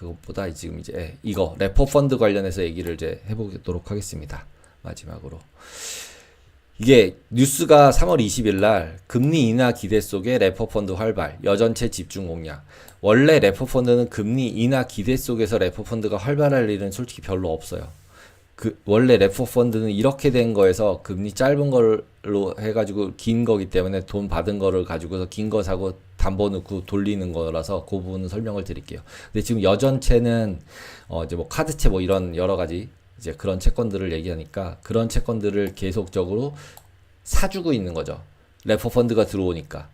그것보다 지금 이제 이거 레포 펀드 관련해서 얘기를 이제 해보도록 하겠습니다. 마지막으로. 이게 뉴스가 3월 20일 날 금리 인하 기대 속에 레포 펀드 활발, 여전체 집중 공략. 원래 레포 펀드는 금리 인하 기대 속에서 레포 펀드가 활발할 일은 솔직히 별로 없어요. 원래 레포 펀드는 이렇게 된 거에서 금리 짧은 걸로 해가지고 긴 거기 때문에 돈 받은 거를 가지고서 긴 거 사고 담보 넣고 돌리는 거라서 그 부분은 설명을 드릴게요. 근데 지금 여전체는 이제 뭐 카드채 뭐 이런 여러 가지 이제 그런 채권들을 얘기하니까 그런 채권들을 계속적으로 사주고 있는 거죠. 레포 펀드가 들어오니까.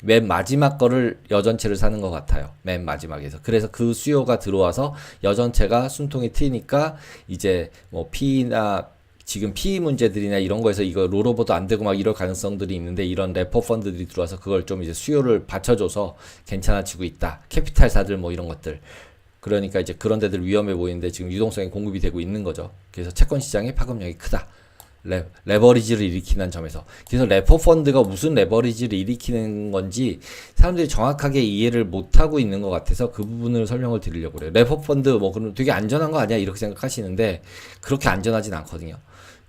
맨 마지막 거를 여전체를 사는 것 같아요. 맨 마지막에서. 그래서 그 수요가 들어와서 여전체가 숨통이 트이니까 이제 뭐 P나 지금 PE 문제들이나 이런 거에서 이거 롤오버도 안 되고 막 이럴 가능성들이 있는데 이런 레포 펀드들이 들어와서 그걸 좀 이제 수요를 받쳐줘서 괜찮아지고 있다. 캐피탈사들 뭐 이런 것들. 그러니까 이제 그런 데들 위험해 보이는데 지금 유동성이 공급이 되고 있는 거죠. 그래서 채권 시장의 파급력이 크다. 레버리지를 일으키는 점에서. 그래서 레포 펀드가 무슨 레버리지를 일으키는 건지 사람들이 정확하게 이해를 못하고 있는 것 같아서 그 부분을 설명을 드리려고 그래요. 레포 펀드 뭐 그럼 되게 안전한 거 아니야? 이렇게 생각하시는데 그렇게 안전하진 않거든요.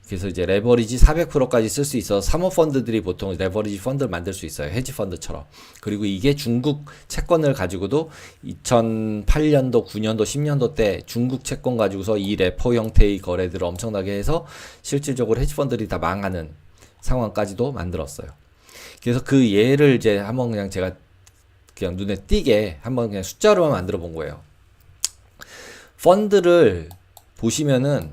그래서 이제 레버리지 400%까지 쓸 수 있어서 사모펀드들이 보통 레버리지 펀드를 만들 수 있어요. 헤지펀드처럼. 그리고 이게 중국 채권을 가지고도 2008년도, 9년도, 10년도 때 중국 채권 가지고서 이 레포 형태의 거래들을 엄청나게 해서 실질적으로 헤지펀드들이 다 망하는 상황까지도 만들었어요. 그래서 그 예를 이제 한번 그냥 제가 그냥 눈에 띄게 한번 그냥 숫자로만 만들어 본 거예요. 펀드를 보시면은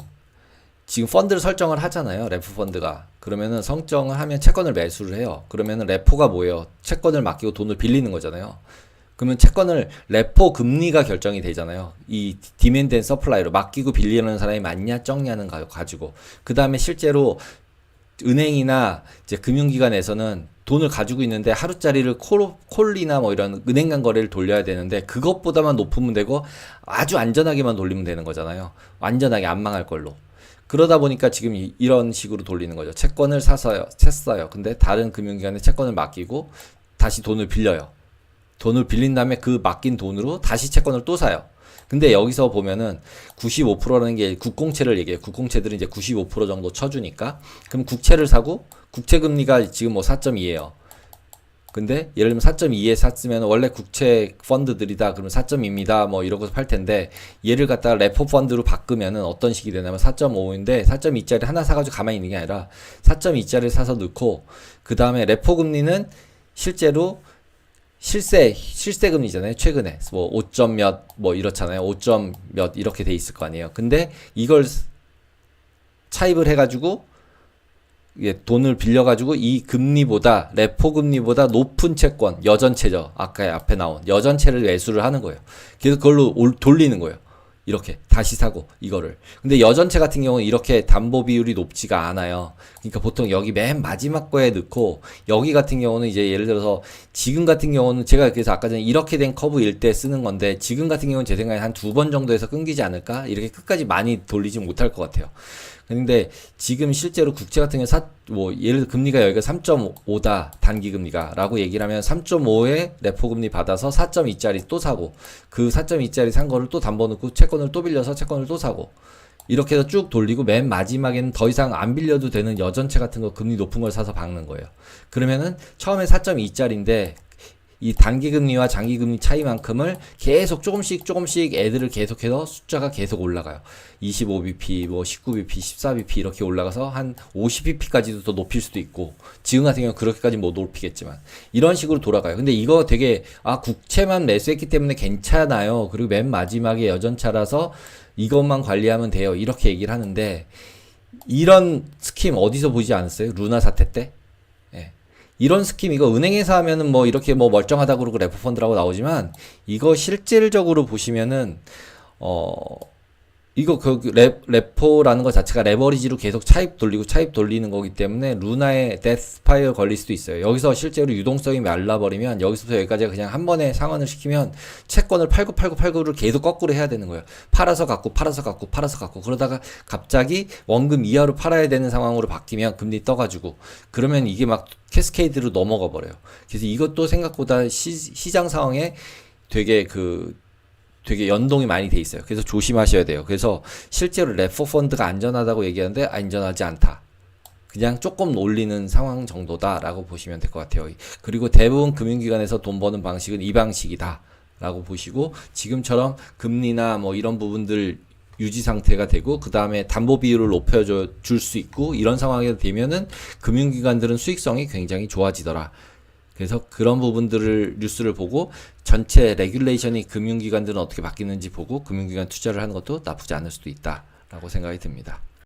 지금 펀드를 설정을 하잖아요. 레포 펀드가. 그러면은 설정을 하면 채권을 매수를 해요. 그러면은 레포가 뭐예요? 채권을 맡기고 돈을 빌리는 거잖아요. 그러면 채권을 레포 금리가 결정이 되잖아요. 이 디맨드 앤 서플라이로 맡기고 빌리는 사람이 많냐 적냐는 가지고. 그 다음에 실제로 은행이나 이제 금융기관에서는 돈을 가지고 있는데 하루짜리를 콜이나 뭐 이런 은행 간 거래를 돌려야 되는데 그것보다만 높으면 되고 아주 안전하게만 돌리면 되는 거잖아요. 안전하게 안 망할 걸로. 그러다 보니까 지금 이런 식으로 돌리는 거죠. 채권을 샀어요. 근데 다른 금융기관에 채권을 맡기고 다시 돈을 빌려요. 돈을 빌린 다음에 그 맡긴 돈으로 다시 채권을 또 사요. 근데 여기서 보면은 95%라는 게 국공채를 얘기해요. 국공채들은 이제 95% 정도 쳐주니까. 그럼 국채를 사고 국채 금리가 지금 뭐 4.2예요. 근데 예를 들면 4.2에 샀으면 원래 국채 펀드들이다 그러면 4.2입니다 뭐 이러고서 팔 텐데 얘를 갖다가 레포 펀드로 바꾸면은 어떤 식이 되냐면 4.5인데 4.2짜리 하나 사가지고 가만히 있는 게 아니라 4.2짜리를 사서 넣고 그 다음에 레포 금리는 실제로 실세 금리잖아요. 최근에 뭐 5점 몇 뭐 이렇잖아요. 5점 몇 이렇게 돼 있을 거 아니에요. 근데 이걸 차입을 해가지고 돈을 빌려가지고 이 금리보다 레포 금리보다 높은 채권 여전체죠. 아까 앞에 나온 여전체를 매수를 하는 거예요. 그래서 그걸로 돌리는 거예요. 이렇게 다시 사고 이거를. 근데 여전체 같은 경우는 이렇게 담보 비율이 높지가 않아요. 그러니까 보통 여기 맨 마지막 거에 넣고 여기 같은 경우는 이제 예를 들어서 지금 같은 경우는 제가 그래서 아까 전에 이렇게 된 커브일 때 쓰는 건데 지금 같은 경우는 제 생각에 한 2번 정도에서 끊기지 않을까? 이렇게 끝까지 많이 돌리지 못할 것 같아요. 근데 지금 실제로 국채 같은 경우 뭐 예를 들어 금리가 여기가 3.5다 단기 금리가 라고 얘기를 하면 3.5에 레포 금리 받아서 4.2짜리 또 사고 그 4.2짜리 산 거를 또 담보 넣고 채권을 또 빌려서 채권을 또 사고 이렇게 해서 쭉 돌리고 맨 마지막에는 더 이상 안 빌려도 되는 여전체 같은 거 금리 높은 걸 사서 박는 거예요. 그러면은 처음에 4.2짜리인데 이 단기금리와 장기금리 차이만큼을 계속 조금씩 애들을 계속해서 숫자가 계속 올라가요. 25bp, 뭐 19bp, 14bp 이렇게 올라가서 한 50bp까지도 더 높일 수도 있고 지금 같은 경우는 그렇게까지 못 높이겠지만 이런 식으로 돌아가요. 근데 이거 되게 국채만 매수했기 때문에 괜찮아요. 그리고 맨 마지막에 여전차라서 이것만 관리하면 돼요. 이렇게 얘기를 하는데 이런 스킴 어디서 보지 않았어요? 루나 사태 때? 이런 스킴 이거 은행에서 하면은 뭐 이렇게 뭐 멀쩡하다고 그러고 레포 펀드라고 나오지만 이거 실질적으로 보시면은 이거 레포라는 것 자체가 레버리지로 계속 차입 돌리는 거기 때문에 루나의 데스 스파이럴 걸릴 수도 있어요. 여기서 실제로 유동성이 말라버리면 여기서부터 여기까지 그냥 한 번에 상환을 시키면 채권을 팔고를 계속 거꾸로 해야 되는 거예요. 팔아서 갖고 그러다가 갑자기 원금 이하로 팔아야 되는 상황으로 바뀌면 금리 떠가지고 그러면 이게 막 캐스케이드로 넘어가 버려요. 그래서 이것도 생각보다 시장 상황에 되게 되게 연동이 많이 돼 있어요. 그래서 조심하셔야 돼요. 그래서 실제로 레포 펀드가 안전하다고 얘기하는데 안전하지 않다. 그냥 조금 올리는 상황 정도다라고 보시면 될 것 같아요. 그리고 대부분 금융기관에서 돈 버는 방식은 이 방식이다 라고 보시고, 지금처럼 금리나 뭐 이런 부분들 유지 상태가 되고 그 다음에 담보 비율을 높여줘 줄 수 있고 이런 상황이 되면은 금융기관들은 수익성이 굉장히 좋아지더라. 그래서 그런 부분들을 뉴스를 보고 전체 레귤레이션이 금융기관들은 어떻게 바뀌는지 보고 금융기관 투자를 하는 것도 나쁘지 않을 수도 있다라고 생각이 듭니다.